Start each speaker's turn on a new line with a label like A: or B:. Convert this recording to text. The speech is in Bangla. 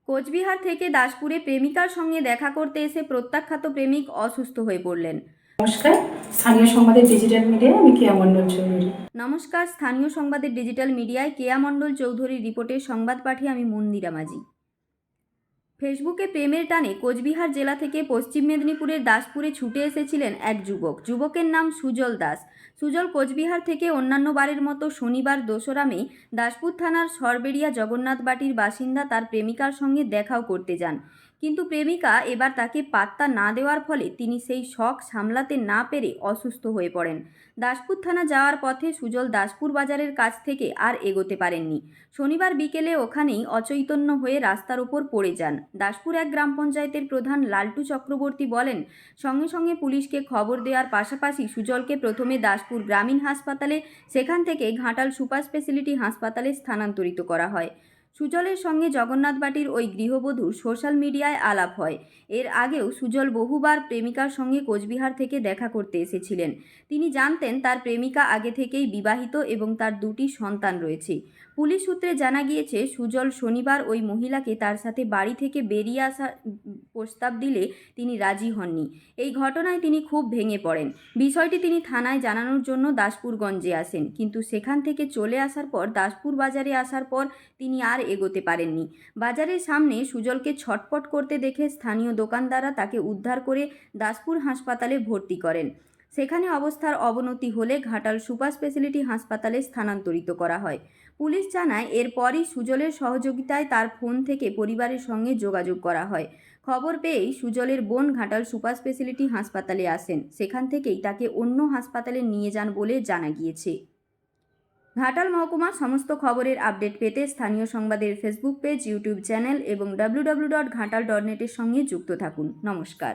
A: কোচবিহার থেকে দাসপুরে প্রেমিকার সঙ্গে দেখা করতে এসে প্রত্যাখ্যাত প্রেমিক অসুস্থ হয়ে পড়লেন।
B: নমস্কার, স্থানীয় সংবাদের ডিজিটাল মিডিয়ায় আমি কেয়া মণ্ডল চৌধুরী।
A: নমস্কার, স্থানীয় সংবাদের ডিজিটাল মিডিয়ায় কেয়া মণ্ডল চৌধুরীর রিপোর্টের সংবাদ পাঠিয়ে আমি মন্দিরা মাঝি। ফেসবুকে প্রেমের টানে কোচবিহার জেলা থেকে পশ্চিম মেদিনীপুরের দাসপুরে ছুটে এসেছিলেন এক যুবক। যুবকের নাম সুজল দাস। সুজল কোচবিহার থেকে অন্যান্য বারের মতো শনিবার 2রা মে দাসপুর থানার সরবেরিয়া জগন্নাথ বাটির বাসিন্দা তার প্রেমিকার সঙ্গে দেখাও করতে যান। কিন্তু প্রেমিকা এবার তাকে পাত্তা না দেওয়ার ফলে তিনি সেই শখ সামলাতে না পেরে অসুস্থ হয়ে পড়েন। দাসপুর থানা যাওয়ার পথে সুজল দাসপুর বাজারের কাছ থেকে আর এগোতে পারেননি। শনিবার বিকেলে ওখানেই অচৈতন্য হয়ে রাস্তার ওপর পড়ে যান। দাসপুর এক গ্রাম পঞ্চায়েতের প্রধান লালটু চক্রবর্তী বলেন, সঙ্গে সঙ্গে পুলিশকে খবর দেওয়ার পাশাপাশি সুজলকে প্রথমে দাসপুর গ্রামীণ হাসপাতালে, সেখান থেকে ঘাটাল সুপার স্পেশালিটি হাসপাতালে স্থানান্তরিত করা হয়। সুজলের সঙ্গে জগন্নাথ বাটির ওই গৃহবধূর সোশ্যাল মিডিয়ায় আলাপ হয়। এর আগেও সুজল বহুবার প্রেমিকার সঙ্গে কোচবিহার থেকে দেখা করতে এসেছিলেন। তিনি জানতেন তার প্রেমিকা আগে থেকেই বিবাহিত এবং তার 2টি সন্তান রয়েছে। পুলিশ সূত্রে জানা গিয়েছে, সুজল শনিবার ওই মহিলাকে তার সাথে বাড়ি থেকে বেরিয়ে আসার প্রস্তাব দিলে তিনি রাজি হননি। এই ঘটনায় তিনি খুব ভেঙে পড়েন। বিষয়টি তিনি থানায় জানানোর জন্য দাসপুরগঞ্জে আসেন, কিন্তু সেখান থেকে চলে আসার পর দাসপুর বাজারে আসার পর তিনি আর এগোতে পারেননি। বাজারের সামনে সুজলকে ছটপট করতে দেখে স্থানীয় দোকানদাররা তাকে উদ্ধার করে দাসপুর হাসপাতালে ভর্তি করেন। সেখানে অবস্থার অবনতি হলে ঘাটাল সুপার স্পেশালিটি হাসপাতালে স্থানান্তরিত করা হয়। পুলিশ জানায়, এরপরই সুজলের সহযোগিতায় তার ফোন থেকে পরিবারের সঙ্গে যোগাযোগ করা হয়। খবর পেয়েই সুজলের বোন ঘাটাল সুপার স্পেশালিটি হাসপাতালে আসেন। সেখান থেকেই তাকে অন্য হাসপাতালে নিয়ে যান বলে জানা গিয়েছে। ঘাটাল মহকুমার সমস্ত খবরের আপডেট পেতে স্থানীয় সংবাদের ফেসবুক পেজ, ইউটিউব চ্যানেল এবং www.ghatal.net এর সঙ্গে যুক্ত থাকুন। নমস্কার।